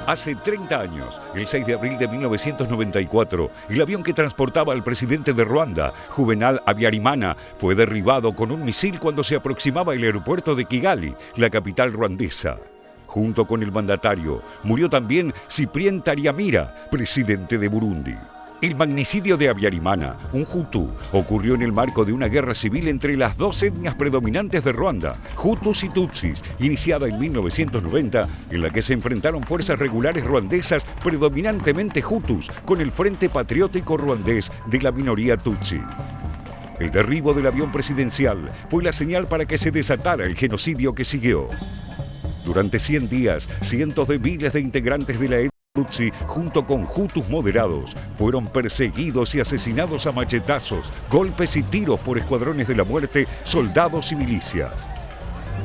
Hace 30 años, el 6 de abril de 1994, el avión que transportaba al presidente de Ruanda, Juvenal Habyarimana, fue derribado con un misil cuando se aproximaba al aeropuerto de Kigali, la capital ruandesa. Junto con el mandatario, murió también Cyprien Ntaryamira, presidente de Burundi. El magnicidio de Habyarimana, un Hutu, ocurrió en el marco de una guerra civil entre las dos etnias predominantes de Ruanda, Hutus y Tutsis, iniciada en 1990, en la que se enfrentaron fuerzas regulares ruandesas predominantemente Hutus con el Frente Patriótico Ruandés de la minoría Tutsi. El derribo del avión presidencial fue la señal para que se desatara el genocidio que siguió. Durante 100 días, cientos de miles de integrantes de la etnia Tutsi, junto con Hutus moderados, fueron perseguidos y asesinados a machetazos, golpes y tiros por escuadrones de la muerte, soldados y milicias.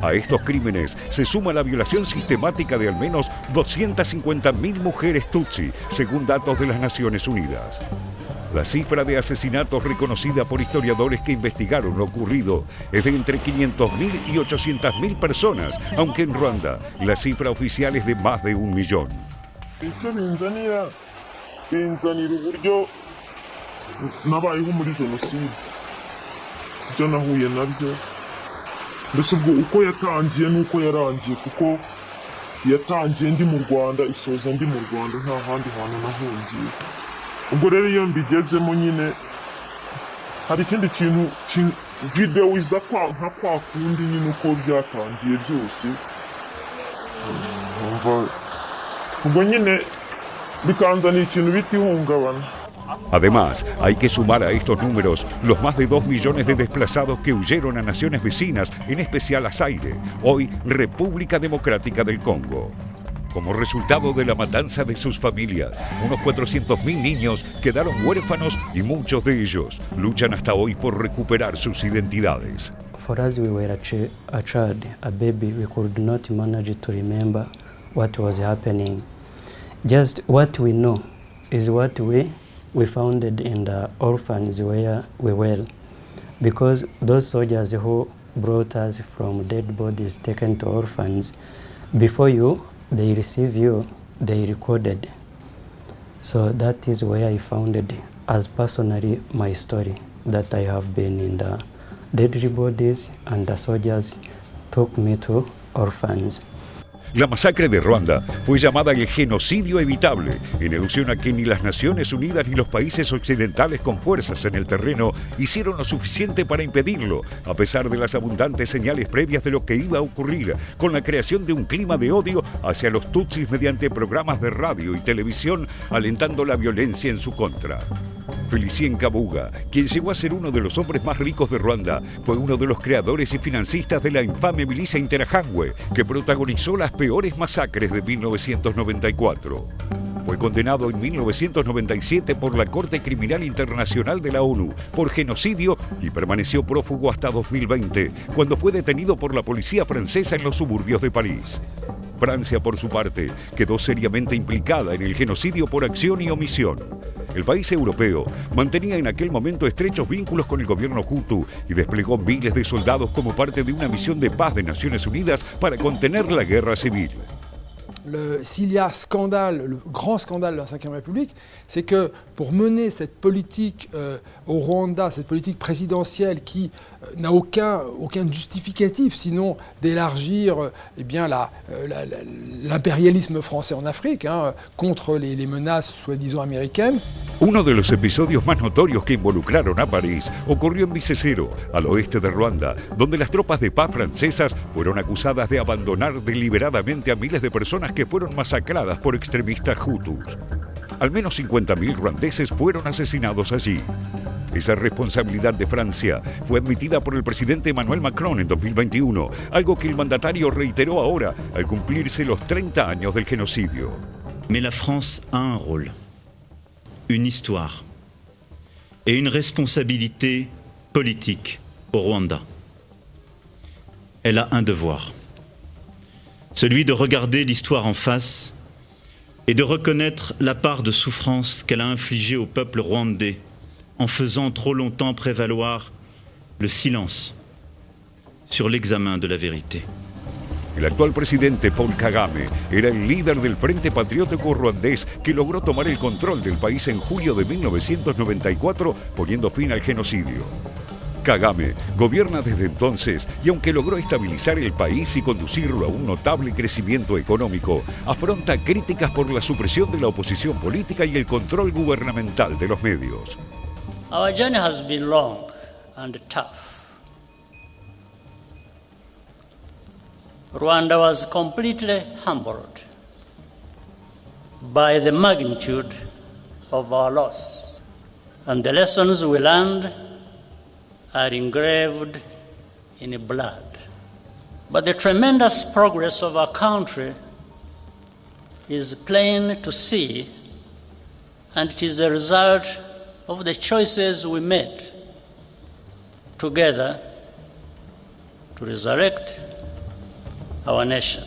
A estos crímenes se suma la violación sistemática de al menos 250.000 mujeres Tutsi, según datos de las Naciones Unidas. La cifra de asesinatos reconocida por historiadores que investigaron lo ocurrido es de entre 500.000 y 800.000 personas, aunque en Ruanda la cifra oficial es de más de 1 millón. icyo binzanira uburyo nabayeho muri jenoside ibyo nahuye nabyo mbese ubwo uko yatangiye n'uko yarangiye kuko yatangiye ndi mu Rwanda isoza ndi mu Rwanda nta handi hantu nahungiye ubwo rero iyo mbigezemo nyine hari ikindi kintu video iza nka kwa kundi nyine uko byatangiye byose Además, hay que sumar a estos números los más de 2 millones de desplazados que huyeron a naciones vecinas, en especial a Zaire, hoy República Democrática del Congo. Como resultado de la matanza de sus familias, unos 400.000 niños quedaron huérfanos y muchos de ellos luchan hasta hoy por recuperar sus identidades. For us, we were a child, a baby. We could not manage to remember what was happening. Just what we know is what we founded in the orphans where we were. Because those soldiers who brought us from dead bodies taken to orphans, before they receive you, they recorded. So that is where I founded, as personally, my story, that I have been in the dead bodies and the soldiers took me to orphans. La masacre de Ruanda fue llamada el genocidio evitable, en alusión a que ni las Naciones Unidas ni los países occidentales con fuerzas en el terreno hicieron lo suficiente para impedirlo, a pesar de las abundantes señales previas de lo que iba a ocurrir, con la creación de un clima de odio hacia los tutsis mediante programas de radio y televisión, alentando la violencia en su contra. Felicien Kabuga, quien llegó a ser uno de los hombres más ricos de Ruanda, fue uno de los creadores y financistas de la infame milicia Interahamwe, que protagonizó las peores masacres de 1994. Fue condenado en 1997 por la Corte Criminal Internacional de la ONU por genocidio y permaneció prófugo hasta 2020, cuando fue detenido por la policía francesa en los suburbios de París. Francia, por su parte, quedó seriamente implicada en el genocidio por acción y omisión. El país europeo mantenía en aquel momento estrechos vínculos con el gobierno Hutu y desplegó miles de soldados como parte de una misión de paz de Naciones Unidas para contener la guerra civil. S'il y a scandale, le grand scandale de la Ve République, c'est que pour mener cette politique au Rwanda, cette politique présidentielle qui n'a aucun justificatif sinon d'élargir l'impérialisme français en Afrique contre les menaces soi-disant américaines. Uno de los episodios más notorios que involucraron a París ocurrió en Bisesero, al oeste de Ruanda, donde las tropas de paz francesas fueron acusadas de abandonar deliberadamente a miles de personas que fueron masacradas por extremistas hutus. Al menos 50.000 ruandeses fueron asesinados allí. Esa responsabilidad de Francia fue admitida por el presidente Emmanuel Macron en 2021, algo que el mandatario reiteró ahora al cumplirse los 30 años del genocidio. Mais la France a un rôle, une histoire et une responsabilité politique au Rwanda. Elle a un devoir, celui de regarder l'histoire en face et de reconnaître la part de souffrance qu'elle a infligée au peuple rwandais en faisant trop longtemps prévaloir le silence sur l'examen de la vérité. El actual presidente Paul Kagame era el líder del Frente Patriótico ruandés que logró tomar el control del país en julio de 1994, poniendo fin al genocidio. Kagame gobierna desde entonces y aunque logró estabilizar el país y conducirlo a un notable crecimiento económico, afronta críticas por la supresión de la oposición política y el control gubernamental de los medios. Our journey has been long and tough. Rwanda was completely humbled by the magnitude of our loss, and the lessons we learned are engraved in blood. But the tremendous progress of our country is plain to see, and it is a result of the choices we made together to resurrect our nation.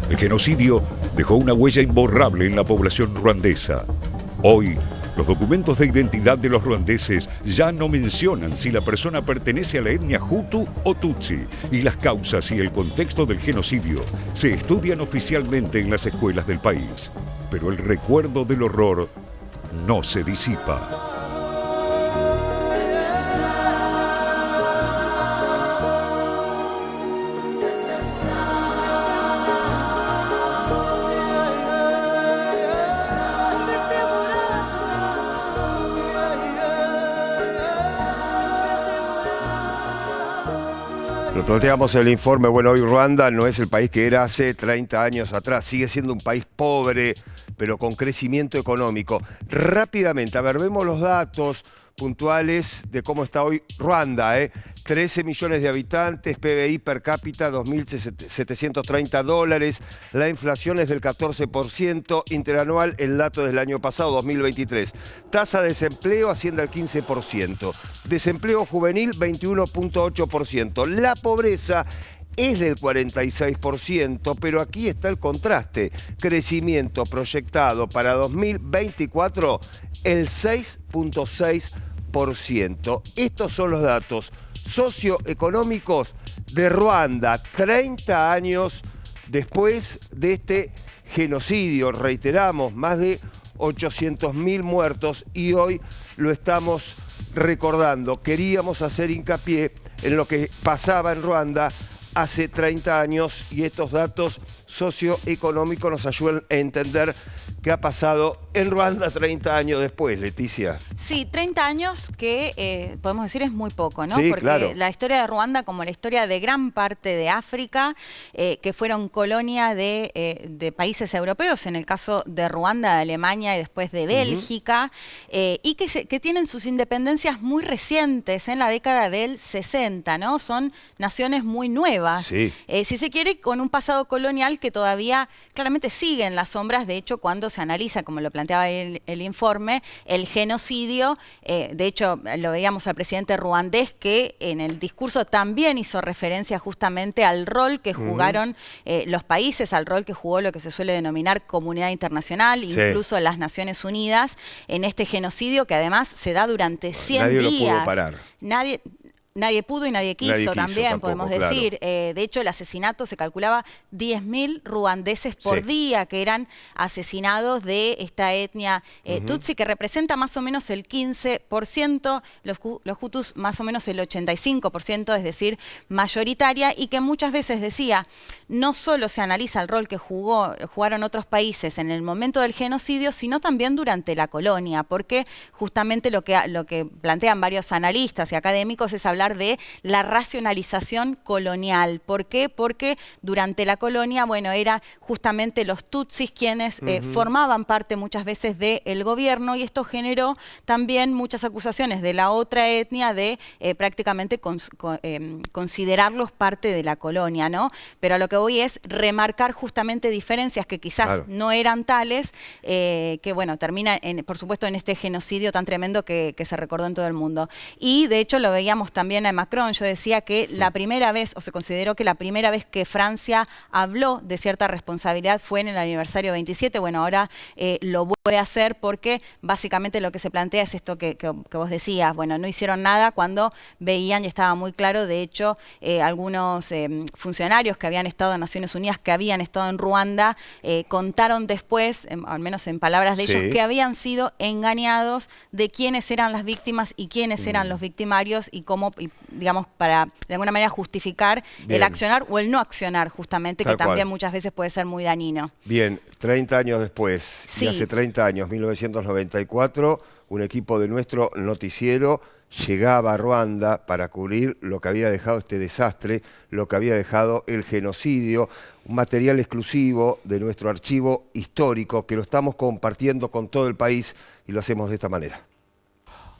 El genocidio dejó una huella imborrable en la población ruandesa. Hoy, los documentos de identidad de los ruandeses ya no mencionan si la persona pertenece a la etnia Hutu o Tutsi, y las causas y el contexto del genocidio se estudian oficialmente en las escuelas del país. Pero el recuerdo del horror no se disipa. Lo planteamos en el informe, bueno, hoy Ruanda no es el país que era hace 30 años atrás, sigue siendo un país pobre, pero con crecimiento económico. Rápidamente, a ver, vemos los datos puntuales de cómo está hoy Ruanda, 13 millones de habitantes, PBI per cápita $2.730, la inflación es del 14%, interanual el dato del año pasado, 2023. Tasa de desempleo asciende al 15%, desempleo juvenil 21.8%, la pobreza es del 46%, pero aquí está el contraste, crecimiento proyectado para 2024 el 6.6%. Estos son los datos socioeconómicos de Ruanda, 30 años después de este genocidio. Reiteramos, más de 800.000 muertos y hoy lo estamos recordando. Queríamos hacer hincapié en lo que pasaba en Ruanda hace 30 años y estos datos socioeconómicos nos ayudan a entender qué ha pasado en Ruanda 30 años después, Leticia. Sí, 30 años que podemos decir es muy poco, ¿no? Sí, porque claro. La historia de Ruanda, como la historia de gran parte de África, que fueron colonia de países europeos, en el caso de Ruanda, de Alemania y después de Bélgica, y que tienen sus independencias muy recientes, en la década del 60, ¿no? Son naciones muy nuevas. Sí. Si se quiere, con un pasado colonial que todavía claramente sigue en las sombras. De hecho, cuando se analiza, como lo planteaba el informe, el genocidio, de hecho lo veíamos al presidente ruandés que en el discurso también hizo referencia justamente al rol que jugaron los países, al rol que jugó lo que se suele denominar comunidad internacional, incluso las Naciones Unidas, en este genocidio que además se da durante 100 días. Nadie lo pudo parar. Nadie pudo y nadie quiso también, tampoco, podemos claro. decir. De hecho, el asesinato se calculaba 10.000 ruandeses por día que eran asesinados de esta etnia Tutsi, que representa más o menos el 15%, los Hutus más o menos el 85%, es decir, mayoritaria, y que muchas veces decía, no solo se analiza el rol que jugaron otros países en el momento del genocidio, sino también durante la colonia, porque justamente lo que plantean varios analistas y académicos es hablar de la racionalización colonial. ¿Por qué? Porque durante la colonia, bueno, era justamente los tutsis quienes formaban parte muchas veces del gobierno, y esto generó también muchas acusaciones de la otra etnia de prácticamente considerarlos parte de la colonia, ¿no? Pero a lo que voy es remarcar justamente diferencias que quizás no eran tales, que bueno, termina por supuesto en este genocidio tan tremendo que se recordó en todo el mundo. Y de hecho lo veíamos también también a Macron, yo decía que la primera vez, o se consideró que la primera vez que Francia habló de cierta responsabilidad fue en el aniversario 27. Bueno, ahora lo vuelve a hacer porque básicamente lo que se plantea es esto que vos decías. Bueno, no hicieron nada cuando veían, y estaba muy claro, de hecho, algunos funcionarios que habían estado en Naciones Unidas, que habían estado en Ruanda, contaron después, al menos en palabras de ellos, que habían sido engañados de quiénes eran las víctimas y quiénes eran los victimarios y cómo, digamos, para de alguna manera justificar el accionar o el no accionar, justamente, que también muchas veces puede ser muy dañino. Bien, 30 años después, y hace 30 años, 1994, un equipo de nuestro noticiero llegaba a Ruanda para cubrir lo que había dejado este desastre, lo que había dejado el genocidio, un material exclusivo de nuestro archivo histórico que lo estamos compartiendo con todo el país y lo hacemos de esta manera.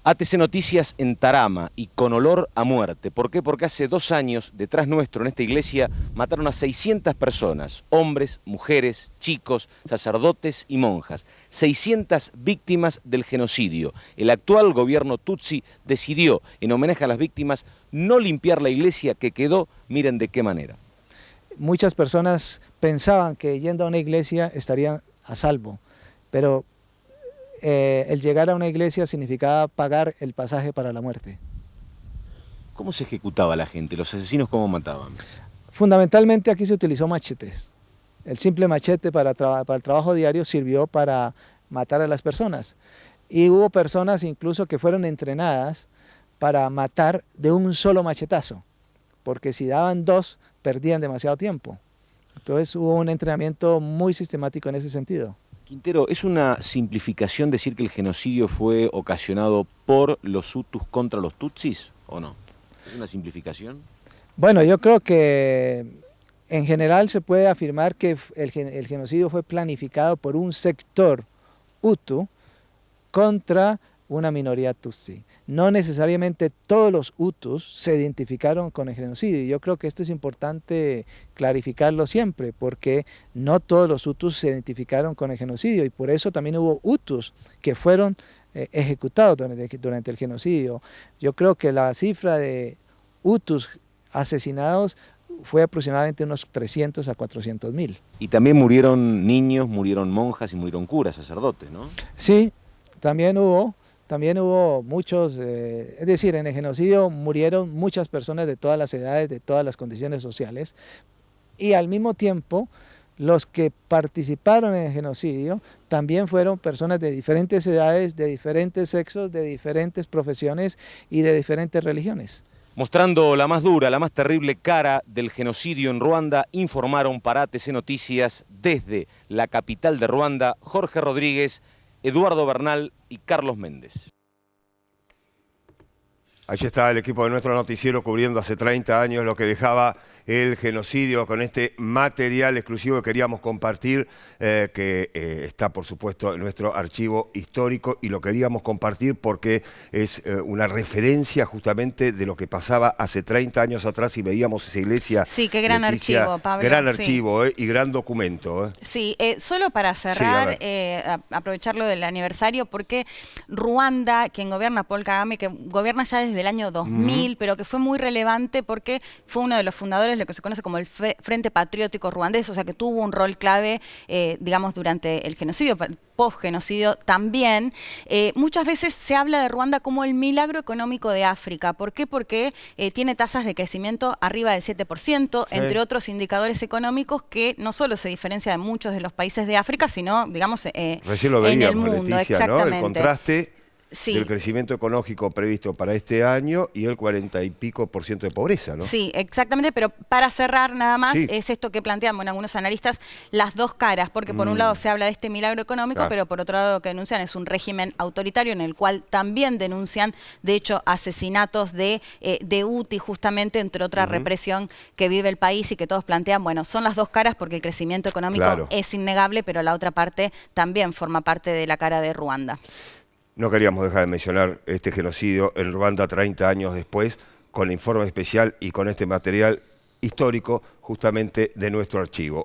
ATC Noticias en Tarama y con olor a muerte. ¿Por qué? Porque hace 2 años, detrás nuestro, en esta iglesia, mataron a 600 personas, hombres, mujeres, chicos, sacerdotes y monjas. 600 víctimas del genocidio. El actual gobierno Tutsi decidió, en homenaje a las víctimas, no limpiar la iglesia que quedó, miren de qué manera. Muchas personas pensaban que yendo a una iglesia estarían a salvo, pero el llegar a una iglesia significaba pagar el pasaje para la muerte. ¿Cómo se ejecutaba la gente? ¿Los asesinos cómo mataban? Fundamentalmente aquí se utilizó machetes. El simple machete para el trabajo diario sirvió para matar a las personas. Y hubo personas incluso que fueron entrenadas para matar de un solo machetazo, porque si daban 2, perdían demasiado tiempo. Entonces hubo un entrenamiento muy sistemático en ese sentido. Quintero, ¿es una simplificación decir que el genocidio fue ocasionado por los Hutus contra los Tutsis o no? ¿Es una simplificación? Bueno, yo creo que en general se puede afirmar que el genocidio fue planificado por un sector Hutu contra una minoría Tutsi. No necesariamente todos los Hutus se identificaron con el genocidio. Yo creo que esto es importante clarificarlo siempre, porque no todos los Hutus se identificaron con el genocidio y por eso también hubo Hutus que fueron ejecutados durante el genocidio. Yo creo que la cifra de Hutus asesinados fue aproximadamente unos 300 a 400.000. Y también murieron niños, murieron monjas y murieron curas, sacerdotes, ¿no? Sí, también hubo muchos, es decir, en el genocidio murieron muchas personas de todas las edades, de todas las condiciones sociales, y al mismo tiempo los que participaron en el genocidio también fueron personas de diferentes edades, de diferentes sexos, de diferentes profesiones y de diferentes religiones. Mostrando la más dura, la más terrible cara del genocidio en Ruanda, informaron para ATC Noticias desde la capital de Ruanda, Jorge Rodríguez, Eduardo Bernal y Carlos Méndez. Allí está el equipo de nuestro noticiero cubriendo hace 30 años lo que dejaba el genocidio con este material exclusivo que queríamos compartir, que está por supuesto en nuestro archivo histórico y lo queríamos compartir porque es una referencia justamente de lo que pasaba hace 30 años atrás y veíamos esa iglesia. Sí, qué gran archivo, Pablo. Gran archivo y gran documento. Sí, solo para cerrar, aprovechar lo del aniversario, porque Ruanda, quien gobierna, Paul Kagame, que gobierna ya desde el año 2000, pero que fue muy relevante porque fue uno de los fundadores de lo que se conoce como el Frente Patriótico Ruandés, o sea que tuvo un rol clave, digamos, durante el genocidio, post-genocidio también. Muchas veces se habla de Ruanda como el milagro económico de África. ¿Por qué? Porque tiene tasas de crecimiento arriba del 7%, entre otros indicadores económicos que no solo se diferencia de muchos de los países de África, sino, digamos, recién lo veíamos, en el mundo. Leticia, exactamente. ¿no? El contraste del crecimiento económico previsto para este año y el 40 y pico % de pobreza, ¿no? Sí, exactamente, pero para cerrar nada más, es esto que plantean algunos analistas, las dos caras, porque por un lado se habla de este milagro económico, pero por otro lado lo que denuncian es un régimen autoritario en el cual también denuncian, de hecho, asesinatos de UTI, justamente, entre otra represión que vive el país y que todos plantean, bueno, son las dos caras porque el crecimiento económico es innegable, pero la otra parte también forma parte de la cara de Ruanda. No queríamos dejar de mencionar este genocidio en Ruanda 30 años después, con el informe especial y con este material histórico justamente de nuestro archivo.